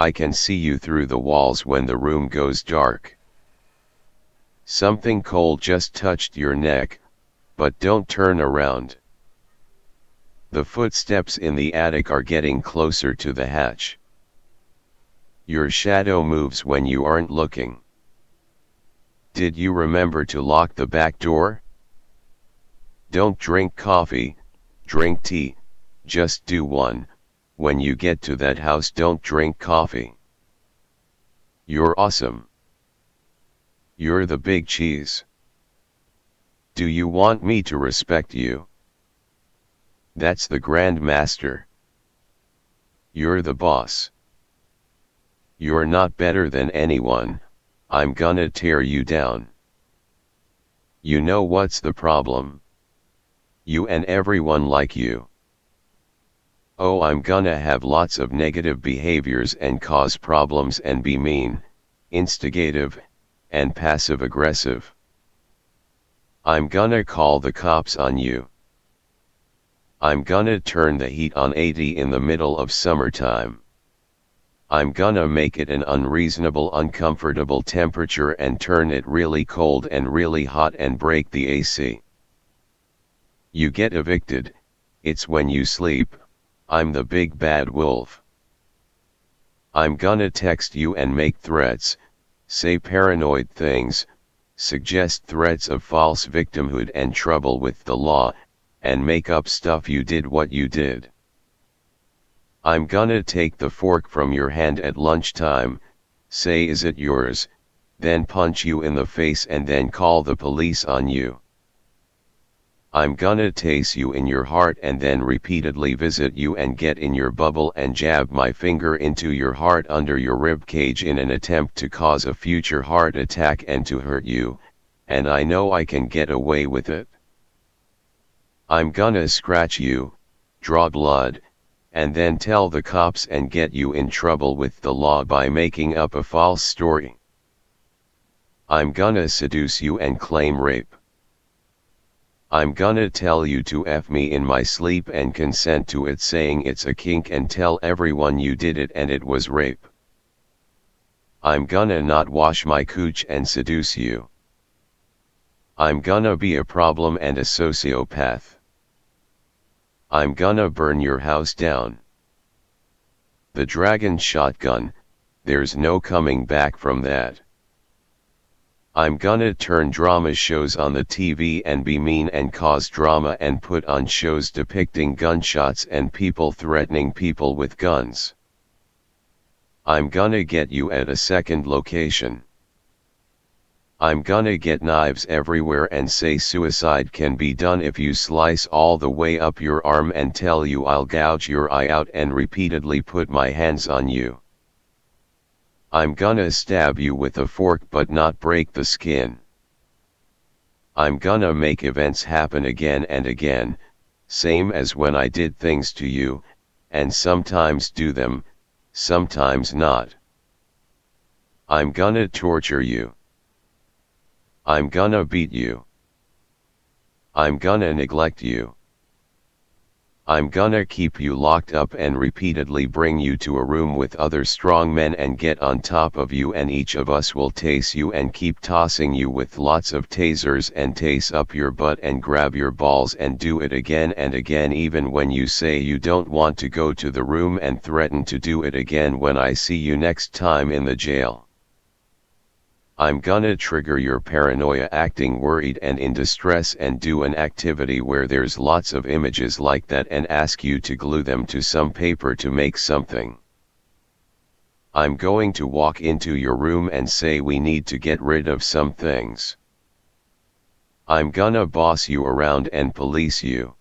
I can see you through the walls when the room goes dark. Something cold just touched your neck, but don't turn around. The footsteps in the attic are getting closer to the hatch. Your shadow moves when you aren't looking. Did you remember to lock the back door? Don't drink coffee, drink tea, just do one. When you get to that house, don't drink coffee. You're awesome. You're the big cheese. Do you want me to respect you? That's the Grand Master. You're the boss. You're not better than anyone, I'm gonna tear you down. You know what's the problem? You and everyone like you. Oh, I'm gonna have lots of negative behaviors and cause problems and be mean, instigative, and passive-aggressive. I'm gonna call the cops on you. I'm gonna turn the heat on 80 in the middle of summertime. I'm gonna make it an unreasonable, uncomfortable temperature and turn it really cold and really hot and break the AC. You get evicted, it's when you sleep, I'm the big bad wolf. I'm gonna text you and make threats, say paranoid things, suggest threats of false victimhood and trouble with the law, and make up stuff you did what you did. I'm gonna take the fork from your hand at lunchtime, say is it yours, then punch you in the face and then call the police on you. I'm gonna tase you in your heart and then repeatedly visit you and get in your bubble and jab my finger into your heart under your rib cage in an attempt to cause a future heart attack and to hurt you, and I know I can get away with it. I'm gonna scratch you, draw blood, and then tell the cops and get you in trouble with the law by making up a false story. I'm gonna seduce you and claim rape. I'm gonna tell you to F me in my sleep and consent to it saying it's a kink and tell everyone you did it and it was rape. I'm gonna not wash my cooch and seduce you. I'm gonna be a problem and a sociopath. I'm gonna burn your house down. The dragon shotgun, there's no coming back from that. I'm gonna turn drama shows on the TV and be mean and cause drama and put on shows depicting gunshots and people threatening people with guns. I'm gonna get you at a second location. I'm gonna get knives everywhere and say suicide can be done if you slice all the way up your arm and tell you I'll gouge your eye out and repeatedly put my hands on you. I'm gonna stab you with a fork but not break the skin. I'm gonna make events happen again and again, same as when I did things to you, and sometimes do them, sometimes not. I'm gonna torture you. I'm gonna beat you. I'm gonna neglect you. I'm gonna keep you locked up and repeatedly bring you to a room with other strong men and get on top of you, and each of us will tase you and keep tossing you with lots of tasers and tase up your butt and grab your balls and do it again and again even when you say you don't want to go to the room and threaten to do it again when I see you next time in the jail. I'm gonna trigger your paranoia acting worried and in distress and do an activity where there's lots of images like that and ask you to glue them to some paper to make something. I'm going to walk into your room and say we need to get rid of some things. I'm gonna boss you around and police you.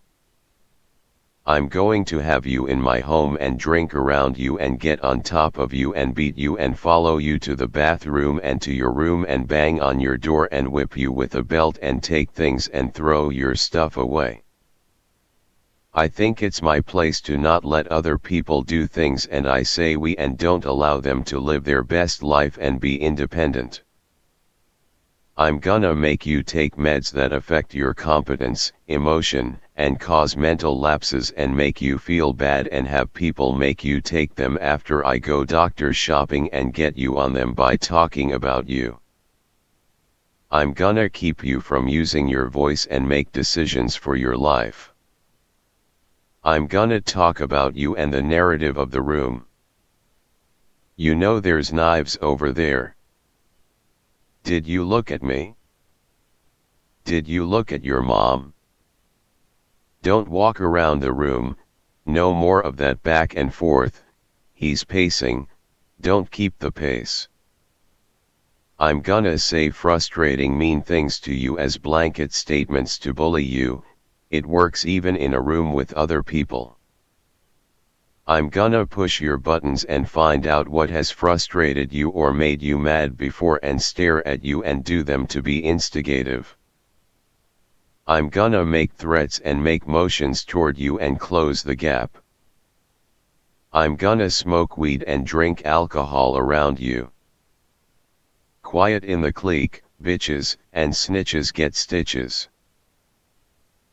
I'm going to have you in my home and drink around you and get on top of you and beat you and follow you to the bathroom and to your room and bang on your door and whip you with a belt and take things and throw your stuff away. I think it's my place to not let other people do things and I say we and don't allow them to live their best life and be independent. I'm gonna make you take meds that affect your competence, emotion, and cause mental lapses and make you feel bad and have people make you take them after I go doctor shopping and get you on them by talking about you. I'm gonna keep you from using your voice and make decisions for your life. I'm gonna talk about you and the narrative of the room. You know there's knives over there. Did you look at me? Did you look at your mom? Don't walk around the room, no more of that back and forth, he's pacing, don't keep the pace. I'm gonna say frustrating mean things to you as blanket statements to bully you, it works even in a room with other people. I'm gonna push your buttons and find out what has frustrated you or made you mad before and stare at you and do them to be instigative. I'm gonna make threats and make motions toward you and close the gap. I'm gonna smoke weed and drink alcohol around you. Quiet in the clique, bitches and snitches get stitches.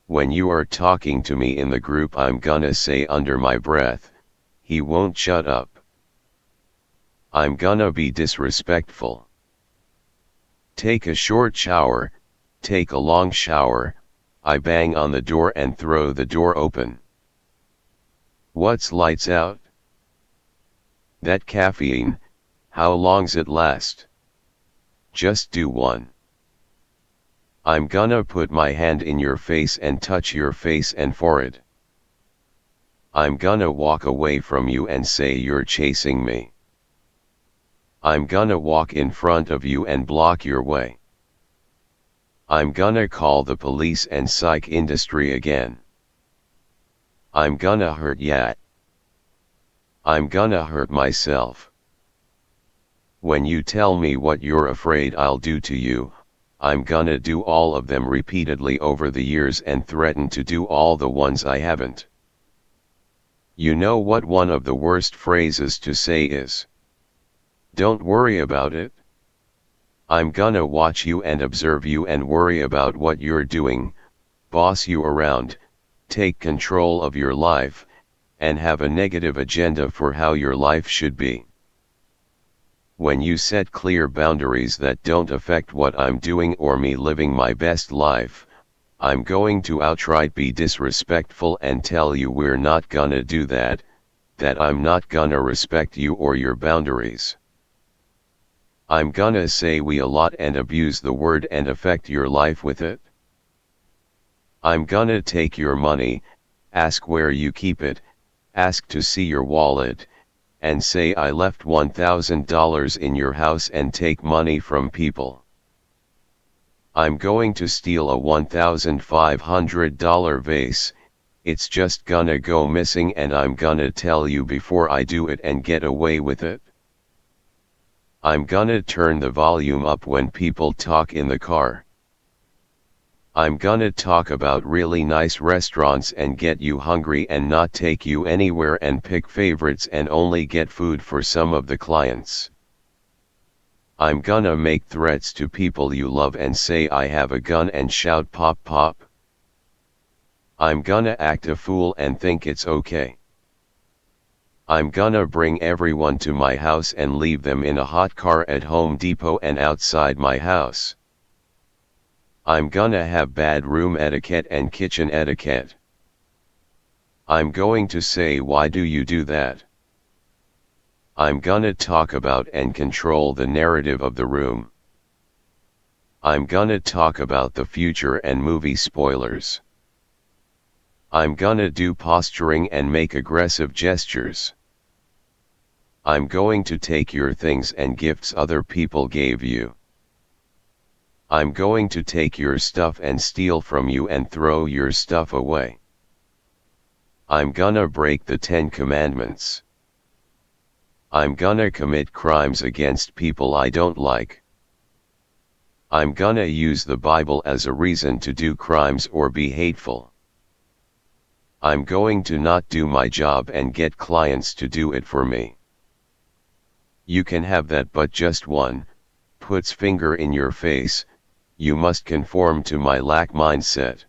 When you are talking to me in the group, I'm gonna say under my breath, he won't shut up. I'm gonna be disrespectful. Take a short shower, take a long shower, I bang on the door and throw the door open. What's lights out? That caffeine, how long's it last? Just do one. I'm gonna put my hand in your face and touch your face and forehead. I'm gonna walk away from you and say you're chasing me. I'm gonna walk in front of you and block your way. I'm gonna call the police and psych industry again. I'm gonna hurt ya. I'm gonna hurt myself. When you tell me what you're afraid I'll do to you, I'm gonna do all of them repeatedly over the years and threaten to do all the ones I haven't. You know what one of the worst phrases to say is? Don't worry about it. I'm gonna watch you and observe you and worry about what you're doing, boss you around, take control of your life, and have a negative agenda for how your life should be. When you set clear boundaries that don't affect what I'm doing or me living my best life, I'm going to outright be disrespectful and tell you we're not gonna do that, that I'm not gonna respect you or your boundaries. I'm gonna say we a lot and abuse the word and affect your life with it. I'm gonna take your money, ask where you keep it, ask to see your wallet, and say I left $1,000 in your house and take money from people. I'm going to steal a $1,500 vase, it's just gonna go missing and I'm gonna tell you before I do it and get away with it. I'm gonna turn the volume up when people talk in the car. I'm gonna talk about really nice restaurants and get you hungry and not take you anywhere and pick favorites and only get food for some of the clients. I'm gonna make threats to people you love and say I have a gun and shout pop pop. I'm gonna act a fool and think it's okay. I'm gonna bring everyone to my house and leave them in a hot car at Home Depot and outside my house. I'm gonna have bad room etiquette and kitchen etiquette. I'm going to say why do you do that? I'm gonna talk about and control the narrative of the room. I'm gonna talk about the future and movie spoilers. I'm gonna do posturing and make aggressive gestures. I'm going to take your things and gifts other people gave you. I'm going to take your stuff and steal from you and throw your stuff away. I'm gonna break the 10 Commandments. I'm gonna commit crimes against people I don't like. I'm gonna use the Bible as a reason to do crimes or be hateful. I'm going to not do my job and get clients to do it for me. You can have that, but just one, puts finger in your face, you must conform to my lack mindset.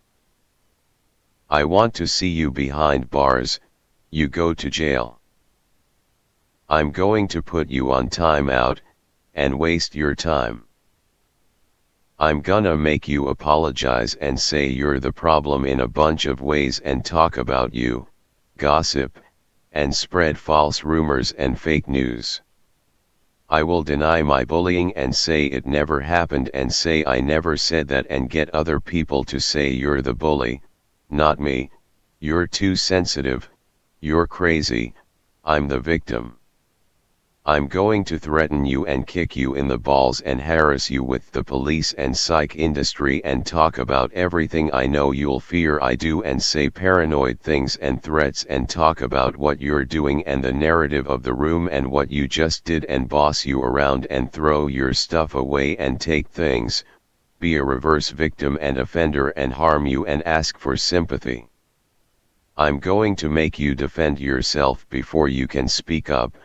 I want to see you behind bars, you go to jail. I'm going to put you on timeout, and waste your time. I'm gonna make you apologize and say you're the problem in a bunch of ways and talk about you, gossip, and spread false rumors and fake news. I will deny my bullying and say it never happened and say I never said that and get other people to say you're the bully, not me, you're too sensitive, you're crazy, I'm the victim. I'm going to threaten you and kick you in the balls and harass you with the police and psych industry and talk about everything I know you'll fear I do and say paranoid things and threats and talk about what you're doing and the narrative of the room and what you just did and boss you around and throw your stuff away and take things, be a reverse victim and offender and harm you and ask for sympathy. I'm going to make you defend yourself before you can speak up.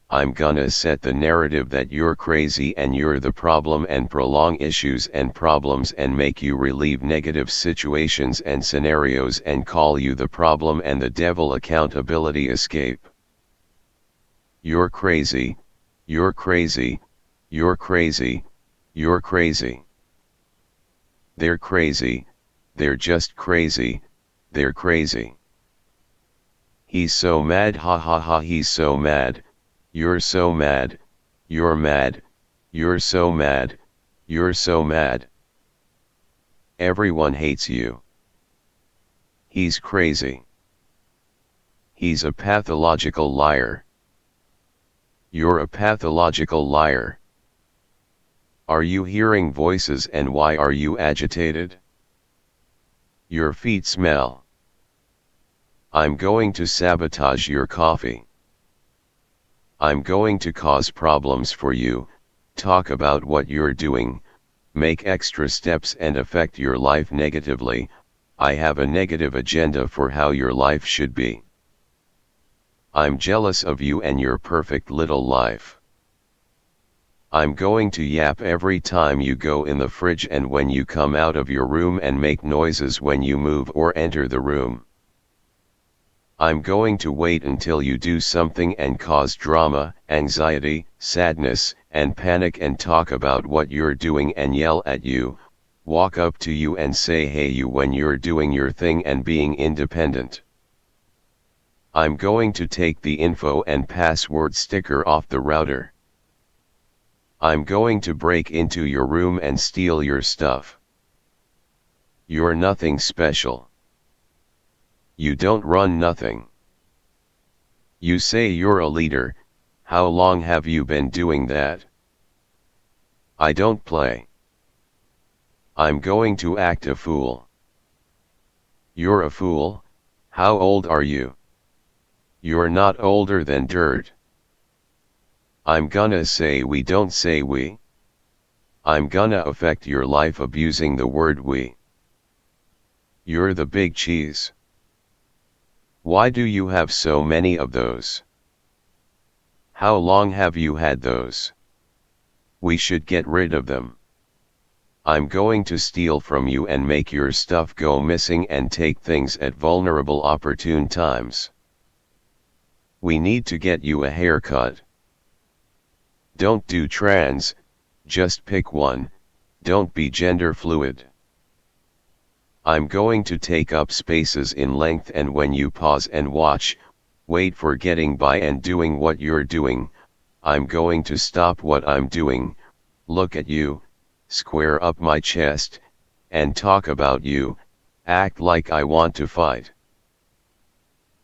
I'm gonna set the narrative that you're crazy and you're the problem and prolong issues and problems and make you relieve negative situations and scenarios and call you the problem and the devil accountability escape. You're crazy, you're crazy, you're crazy, you're crazy. They're crazy, they're just crazy, they're crazy. He's so mad, ha ha ha, he's so mad. You're so mad, you're mad, you're so mad, you're so mad. Everyone hates you. He's crazy. He's a pathological liar. You're a pathological liar. Are you hearing voices and why are you agitated? Your feet smell. I'm going to sabotage your coffee. I'm going to cause problems for you, talk about what you're doing, make extra steps and affect your life negatively. I have a negative agenda for how your life should be. I'm jealous of you and your perfect little life. I'm going to yap every time you go in the fridge and when you come out of your room and make noises when you move or enter the room. I'm going to wait until you do something and cause drama, anxiety, sadness, and panic and talk about what you're doing and yell at you, walk up to you and say hey you when you're doing your thing and being independent. I'm going to take the info and password sticker off the router. I'm going to break into your room and steal your stuff. You're nothing special. You don't run nothing. You say you're a leader, how long have you been doing that? I don't play. I'm going to act a fool. You're a fool, how old are you? You're not older than dirt. I'm gonna say we don't say we. I'm gonna affect your life abusing the word we. You're the big cheese. Why do you have so many of those? How long have you had those? We should get rid of them. I'm going to steal from you and make your stuff go missing and take things at vulnerable opportune times. We need to get you a haircut. Don't do trans, just pick one, don't be gender fluid. I'm going to take up spaces in length and when you pause and watch, wait for getting by and doing what you're doing, I'm going to stop what I'm doing, look at you, square up my chest, and talk about you, act like I want to fight.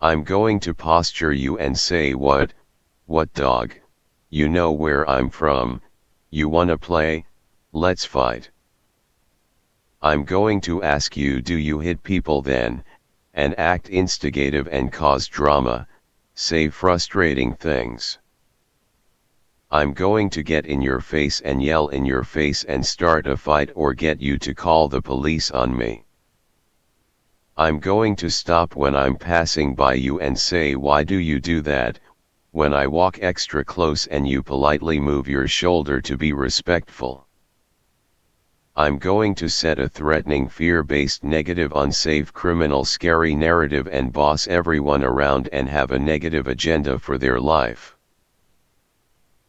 I'm going to posture you and say what dog, you know where I'm from, you wanna play, let's fight. I'm going to ask you do you hit people then, and act instigative and cause drama, say frustrating things. I'm going to get in your face and yell in your face and start a fight or get you to call the police on me. I'm going to stop when I'm passing by you and say why do you do that, when I walk extra close and you politely move your shoulder to be respectful. I'm going to set a threatening fear-based negative unsafe criminal scary narrative and boss everyone around and have a negative agenda for their life.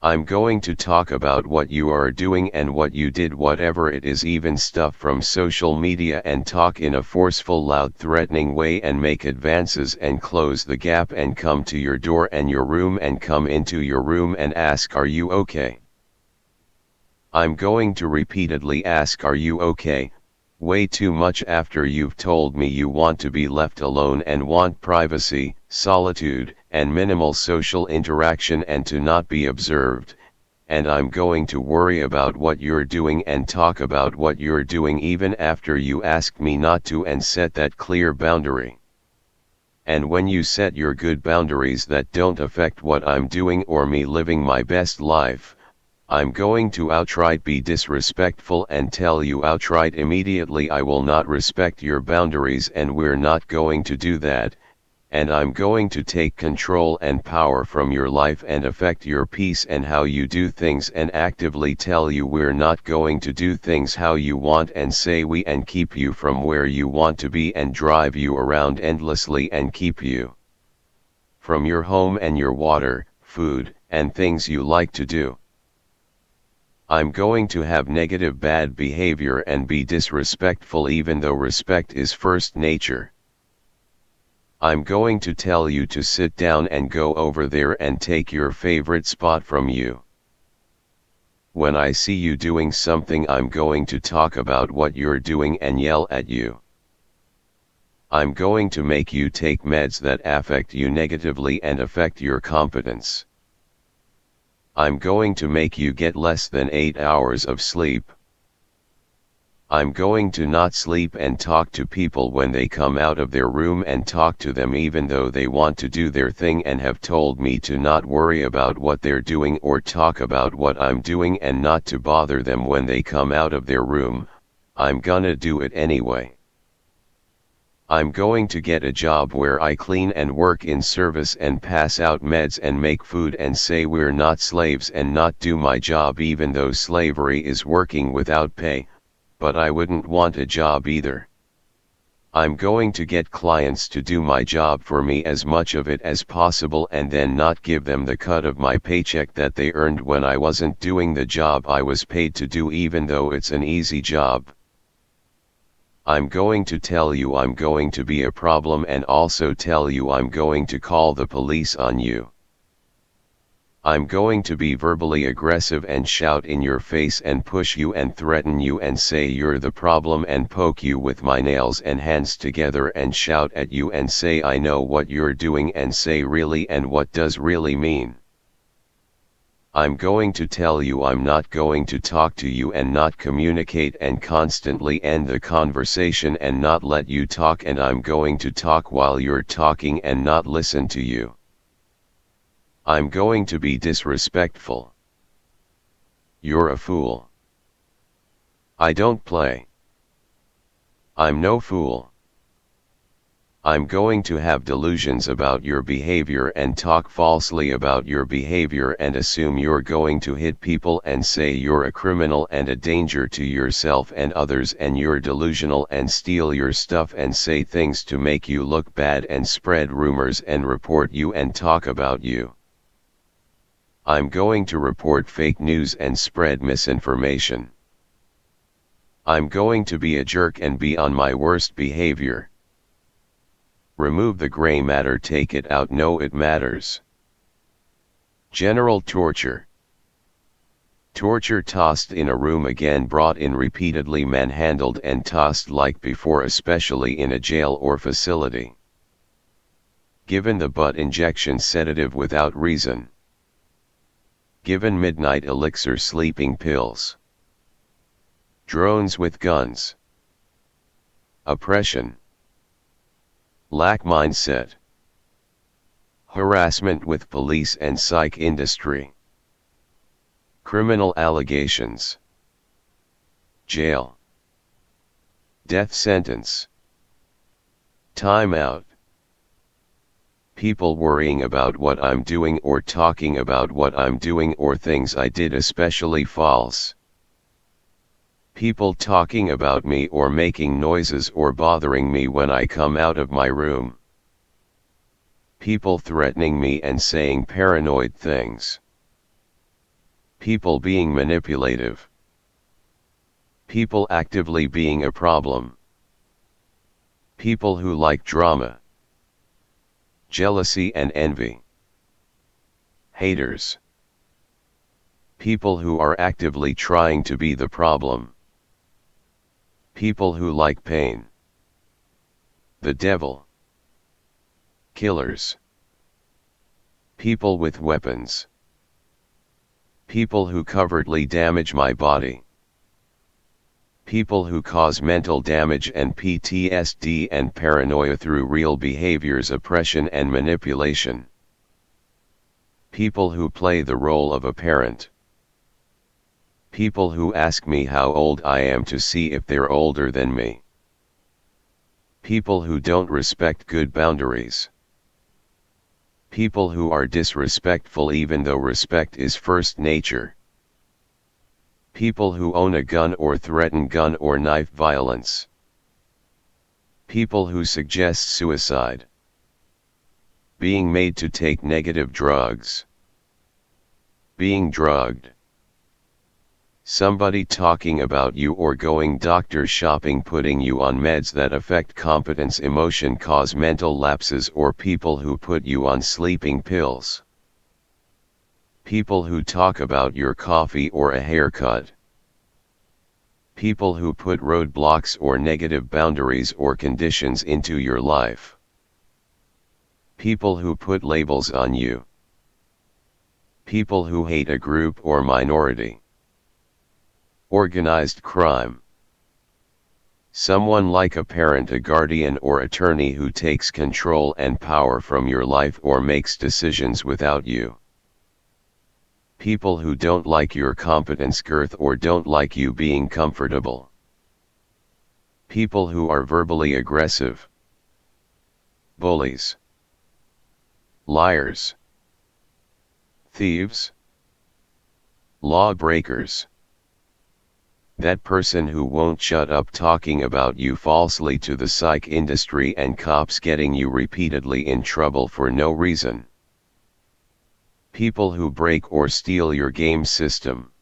I'm going to talk about what you are doing and what you did, whatever it is, even stuff from social media, and talk in a forceful, loud, threatening way and make advances and close the gap and come to your door and your room and come into your room and ask, "Are you okay?" I'm going to repeatedly ask, "Are you okay?" way too much after you've told me you want to be left alone and want privacy, solitude, and minimal social interaction and to not be observed, and I'm going to worry about what you're doing and talk about what you're doing even after you ask me not to and set that clear boundary. And when you set your good boundaries that don't affect what I'm doing or me living my best life, I'm going to outright be disrespectful and tell you outright immediately I will not respect your boundaries and we're not going to do that, and I'm going to take control and power from your life and affect your peace and how you do things and actively tell you we're not going to do things how you want and say we and keep you from where you want to be and drive you around endlessly and keep you from your home and your water, food, and things you like to do. I'm going to have negative bad behavior and be disrespectful even though respect is first nature. I'm going to tell you to sit down and go over there and take your favorite spot from you. When I see you doing something, I'm going to talk about what you're doing and yell at you. I'm going to make you take meds that affect you negatively and affect your competence. I'm going to make you get less than 8 hours of sleep. I'm going to not sleep and talk to people when they come out of their room and talk to them even though they want to do their thing and have told me to not worry about what they're doing or talk about what I'm doing and not to bother them when they come out of their room. I'm gonna do it anyway. I'm going to get a job where I clean and work in service and pass out meds and make food and say we're not slaves and not do my job even though slavery is working without pay, but I wouldn't want a job either. I'm going to get clients to do my job for me, as much of it as possible, and then not give them the cut of my paycheck that they earned when I wasn't doing the job I was paid to do even though it's an easy job. I'm going to tell you I'm going to be a problem and also tell you I'm going to call the police on you. I'm going to be verbally aggressive and shout in your face and push you and threaten you and say you're the problem and poke you with my nails and hands together and shout at you and say I know what you're doing and say really and what does really mean. I'm going to tell you I'm not going to talk to you and not communicate and constantly end the conversation and not let you talk, and I'm going to talk while you're talking and not listen to you. I'm going to be disrespectful. You're a fool. I don't play. I'm no fool. I'm going to have delusions about your behavior and talk falsely about your behavior and assume you're going to hit people and say you're a criminal and a danger to yourself and others and you're delusional and steal your stuff and say things to make you look bad and spread rumors and report you and talk about you. I'm going to report fake news and spread misinformation. I'm going to be a jerk and be on my worst behavior. Remove the gray matter, take it out, no it matters. General torture. Torture tossed in a room again, brought in repeatedly, manhandled and tossed like before, especially in a jail or facility. Given the butt injection sedative without reason. Given midnight elixir sleeping pills. Drones with guns. Oppression. Lack mindset. Harassment with police and psych industry. Criminal allegations. Jail. Death sentence. Time out. People worrying about what I'm doing or talking about what I'm doing or things I did, especially false. People talking about me or making noises or bothering me when I come out of my room. People threatening me and saying paranoid things. People being manipulative. People actively being a problem. People who like drama, jealousy and envy. Haters. People who are actively trying to be the problem. People who like pain. The devil. Killers. People with weapons. People who covertly damage my body. People who cause mental damage and PTSD and paranoia through real behaviors, oppression and manipulation. People who play the role of a parent. People who ask me how old I am to see if they're older than me. People who don't respect good boundaries. People who are disrespectful even though respect is first nature. People who own a gun or threaten gun or knife violence. People who suggest suicide. Being made to take negative drugs. Being drugged. Somebody talking about you or going doctor shopping, putting you on meds that affect competence, emotion, cause mental lapses, or people who put you on sleeping pills. People who talk about your coffee or a haircut. People who put roadblocks or negative boundaries or conditions into your life. People who put labels on you. People who hate a group or minority. Organized crime. Someone like a parent, a guardian or attorney who takes control and power from your life or makes decisions without you. People who don't like your competence, girth, or don't like you being comfortable. People who are verbally aggressive. Bullies. Liars. Thieves. Lawbreakers. That person who won't shut up talking about you falsely to the psych industry and cops, getting you repeatedly in trouble for no reason. People who break or steal your game system.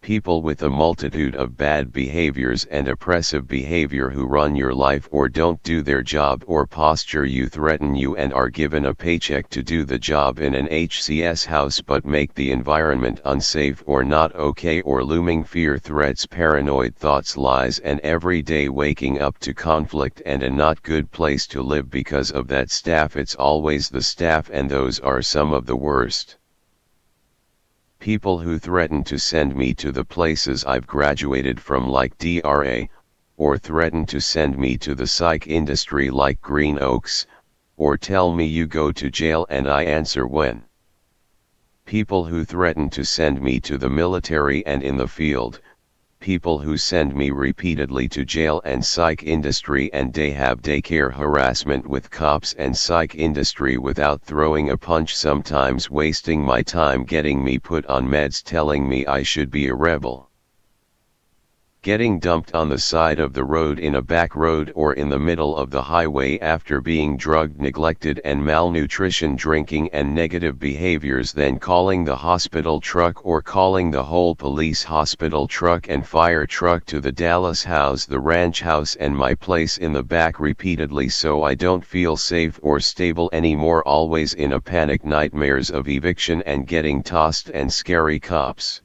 People with a multitude of bad behaviors and oppressive behavior who run your life or don't do their job or posture you, threaten you, and are given a paycheck to do the job in an HCS house but make the environment unsafe or not okay, or looming fear, threats, paranoid thoughts, lies, and every day waking up to conflict and a not good place to live because of that staff. It's always the staff, and those are some of the worst. People who threaten to send me to the places I've graduated from like DRA, or threaten to send me to the psych industry like Green Oaks, or tell me you go to jail and I answer when. People who threaten to send me to the military and in the field. People who send me repeatedly to jail and psych industry, and they have daycare harassment with cops and psych industry without throwing a punch, sometimes wasting my time getting me put on meds, telling me I should be a rebel. Getting dumped on the side of the road, in a back road or in the middle of the highway after being drugged, neglected and malnutrition, drinking and negative behaviors, then calling the hospital truck or calling the whole police, hospital truck and fire truck to the Dallas house, the ranch house and my place in the back repeatedly, so I don't feel safe or stable anymore, always in a panic, nightmares of eviction and getting tossed and scary cops.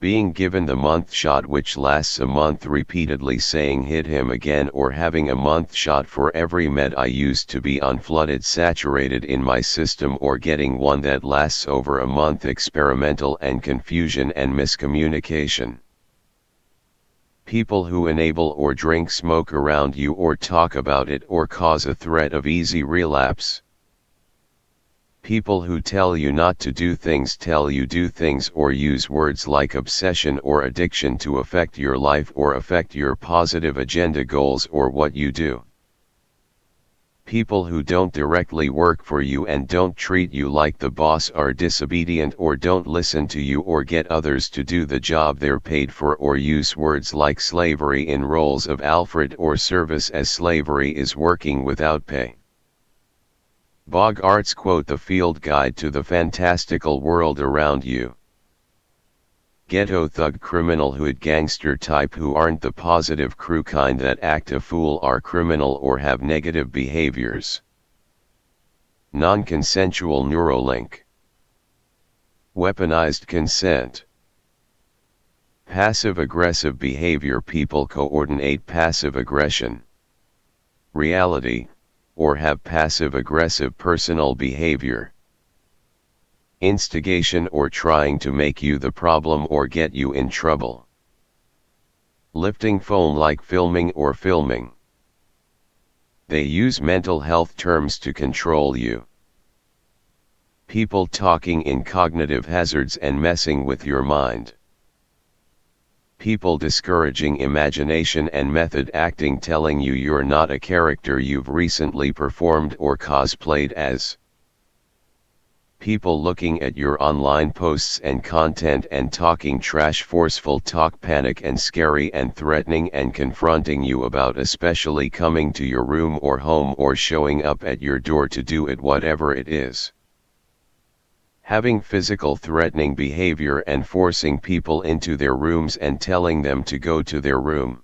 Being given the month shot which lasts a month, repeatedly saying hit him again, or having a month shot for every med I used to be on flooded, saturated in my system, or getting one that lasts over a month, experimental, and confusion and miscommunication. People who enable or drink smoke around you or talk about it or cause a threat of easy relapse. People who tell you not to do things, tell you do things, or use words like obsession or addiction to affect your life or affect your positive agenda, goals, or what you do. People who don't directly work for you and don't treat you like the boss are disobedient or don't listen to you or get others to do the job they're paid for or use words like slavery in roles of Alfred or service as slavery is working without pay. Bogart's quote the field guide to the fantastical world around you. Ghetto thug criminal hood gangster type who aren't the positive crew kind that act a fool are criminal or have negative behaviors. Non-consensual Neuralink. Weaponized consent. Passive-aggressive behavior. People coordinate passive aggression. Reality, or have passive-aggressive personal behavior. Instigation or trying to make you the problem or get you in trouble. Lifting phone like filming or filming. They use mental health terms to control you. People talking in cognitive hazards and messing with your mind. People discouraging imagination and method acting, telling you you're not a character you've recently performed or cosplayed as. People looking at your online posts and content and talking trash, forceful talk, panic and scary and threatening and confronting you about, especially coming to your room or home or showing up at your door to do it, whatever it is. Having physical threatening behavior and forcing people into their rooms and telling them to go to their room.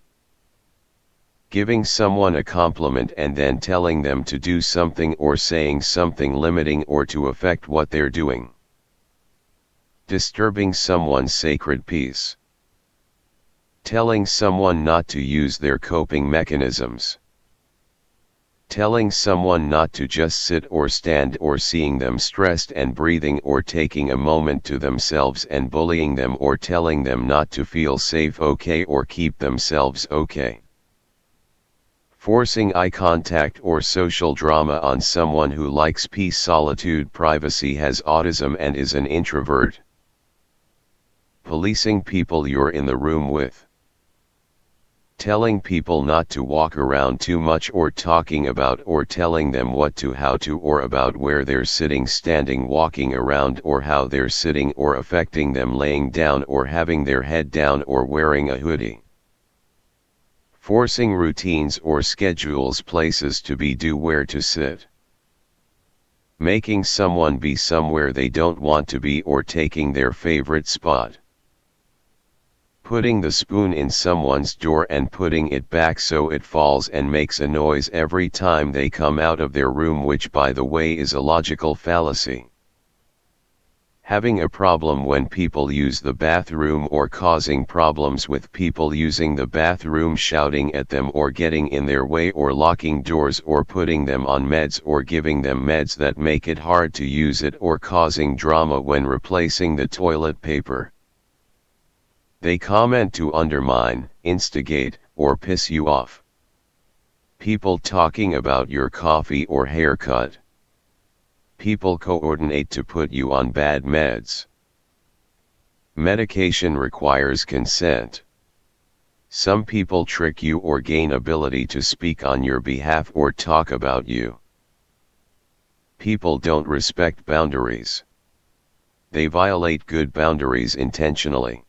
Giving someone a compliment and then telling them to do something or saying something limiting or to affect what they're doing. Disturbing someone's sacred peace. Telling someone not to use their coping mechanisms. Telling someone not to just sit or stand or seeing them stressed and breathing or taking a moment to themselves and bullying them or telling them not to feel safe, okay, or keep themselves okay. Forcing eye contact or social drama on someone who likes peace, solitude, privacy, has autism and is an introvert. Policing people you're in the room with. Telling people not to walk around too much or talking about or telling them what to, how to, or about where they're sitting, standing, walking around, or how they're sitting, or affecting them laying down or having their head down or wearing a hoodie. Forcing routines or schedules, places to be, do, where to sit. Making someone be somewhere they don't want to be or taking their favorite spot. Putting the spoon in someone's door and putting it back so it falls and makes a noise every time they come out of their room, which by the way is a logical fallacy. Having a problem when people use the bathroom or causing problems with people using the bathroom, shouting at them or getting in their way or locking doors or putting them on meds or giving them meds that make it hard to use it or causing drama when replacing the toilet paper. They comment to undermine, instigate, or piss you off. People talking about your coffee or haircut. People coordinate to put you on bad meds. Medication requires consent. Some people trick you or gain ability to speak on your behalf or talk about you. People don't respect boundaries. They violate good boundaries intentionally.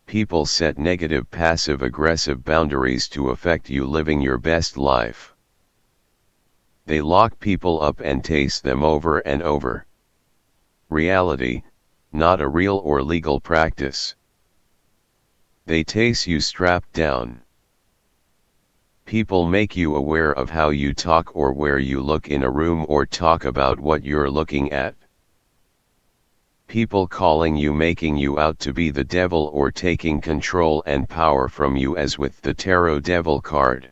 People set negative passive-aggressive boundaries to affect you living your best life. They lock people up and tase them over and over. Reality, not a real or legal practice. They tase you strapped down. People make you aware of how you talk or where you look in a room or talk about what you're looking at. People calling you, making you out to be the devil or taking control and power from you, as with the tarot devil card.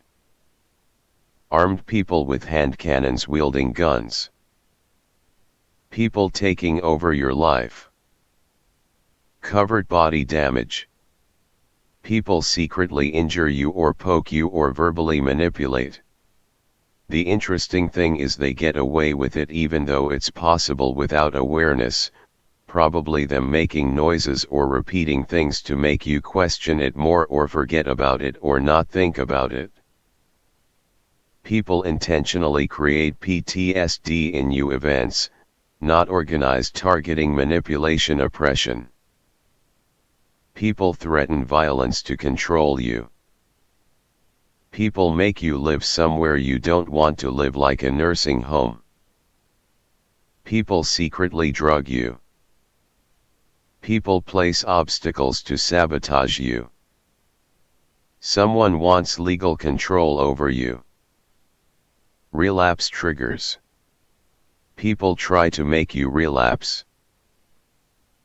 Armed people with hand cannons wielding guns. People taking over your life. Covered body damage. People secretly injure you or poke you or verbally manipulate. The interesting thing is they get away with it even though it's possible without awareness, probably them making noises or repeating things to make you question it more or forget about it or not think about it. People intentionally create PTSD in you events, not organized targeting manipulation oppression. People threaten violence to control you. People make you live somewhere you don't want to live, like a nursing home. People secretly drug you. People place obstacles to sabotage you. Someone wants legal control over you. Relapse triggers. People try to make you relapse.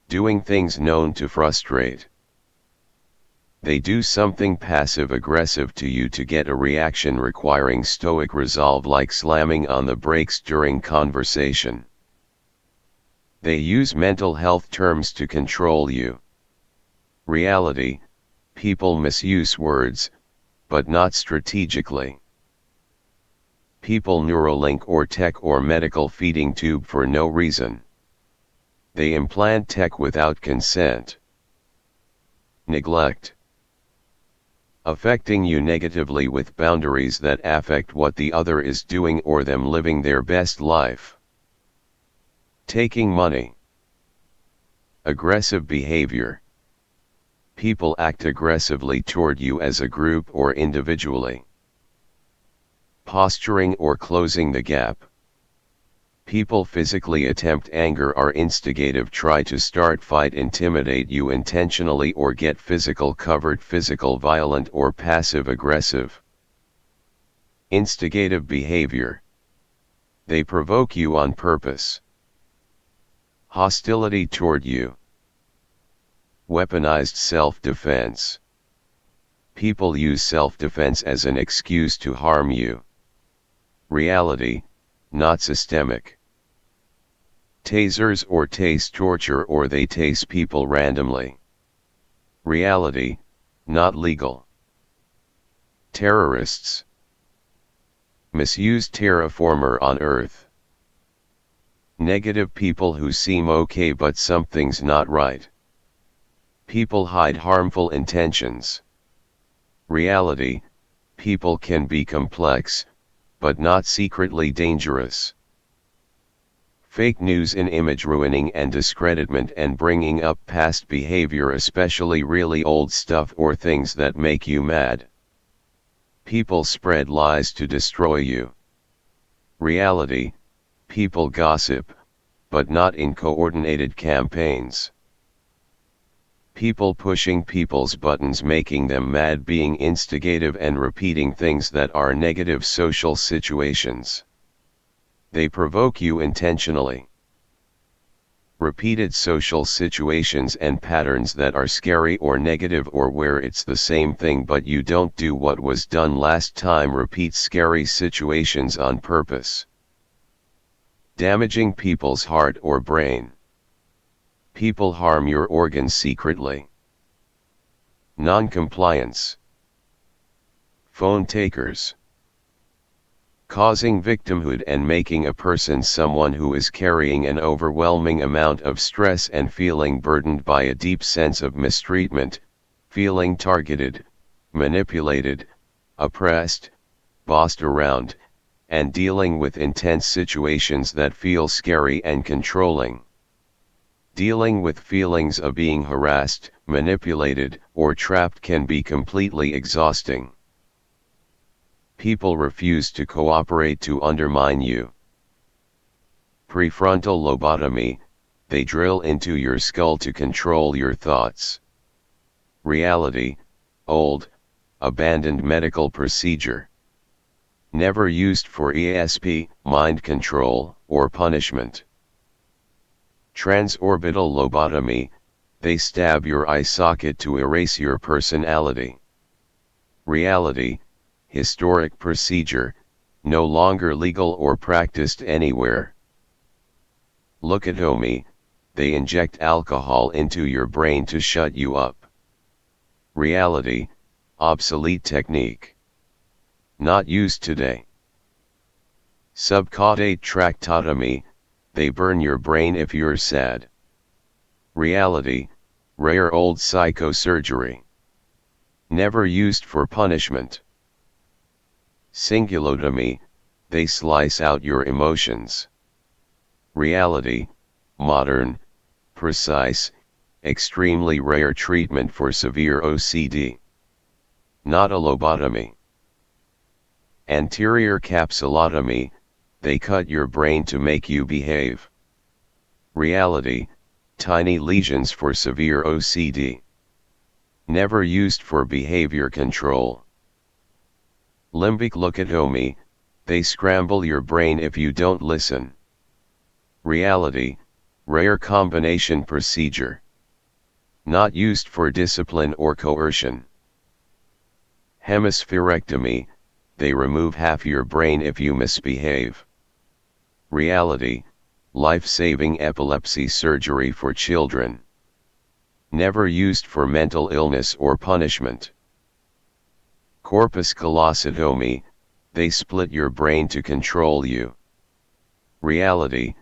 Doing things known to frustrate. They do something passive-aggressive to you to get a reaction requiring stoic resolve, like slamming on the brakes during conversation. They use mental health terms to control you. Reality: people misuse words, but not strategically. People Neuralink or tech or medical feeding tube for no reason. They implant tech without consent. Neglect. Affecting you negatively with boundaries that affect what the other is doing or them living their best life. Taking money. Aggressive behavior. People act aggressively toward you as a group or individually. Posturing or closing the gap. People physically attempt anger or instigative, try to start fight, intimidate you intentionally or get physical, covert physical, violent or passive aggressive. Instigative behavior. They provoke you on purpose. Hostility toward you. Weaponized self-defense. People use self-defense as an excuse to harm you. Reality: not systemic. Tasers or tase torture, or they tase people randomly. Reality: not legal. Terrorists. Misused terraformer on Earth. Negative people who seem okay but something's not right. People hide harmful intentions. Reality: people can be complex, but not secretly dangerous. Fake news in image ruining and discreditment and bringing up past behavior, especially really old stuff or things that make you mad. People spread lies to destroy you. Reality: people gossip, but not in coordinated campaigns. People pushing people's buttons, making them mad, being instigative and repeating things that are negative social situations. They provoke you intentionally. Repeated social situations and patterns that are scary or negative, or where it's the same thing but you don't do what was done last time. Repeat scary situations on purpose. Damaging people's heart or brain. People harm your organs secretly. Non-compliance. Phone takers. Causing victimhood and making a person someone who is carrying an overwhelming amount of stress and feeling burdened by a deep sense of mistreatment, feeling targeted, manipulated, oppressed, bossed around, and dealing with intense situations that feel scary and controlling. Dealing with feelings of being harassed, manipulated, or trapped can be completely exhausting. People refuse to cooperate to undermine you. Prefrontal lobotomy: they drill into your skull to control your thoughts. Reality: old, abandoned medical procedure. Never used for ESP, mind control, or punishment. Transorbital lobotomy: they stab your eye socket to erase your personality. Reality: historic procedure, no longer legal or practiced anywhere. Lobotomy: they inject alcohol into your brain to shut you up. Reality: obsolete technique. Not used today. Subcaudate tractotomy: they burn your brain if you're sad. Reality: rare old psychosurgery. Never used for punishment. Singulotomy, they slice out your emotions. Reality, modern, precise, extremely rare treatment for severe OCD. Not a lobotomy. Anterior capsulotomy, they cut your brain to make you behave. Reality, tiny lesions for severe OCD. Never used for behavior control. Limbic leucotomy, they scramble your brain if you don't listen. Reality, rare combination procedure. Not used for discipline or coercion. Hemispherectomy, they remove half your brain if you misbehave. Reality, life-saving epilepsy surgery for children. Never used for mental illness or punishment. Corpus callosotomy, they split your brain to control you. Reality,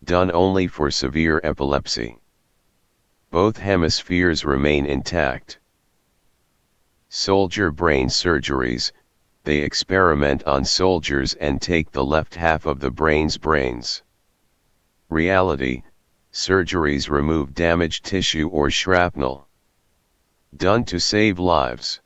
done only for severe epilepsy. Both hemispheres remain intact. Soldier brain surgeries, they experiment on soldiers and take the left half of the brain's brains. Reality, surgeries remove damaged tissue or shrapnel. Done to save lives.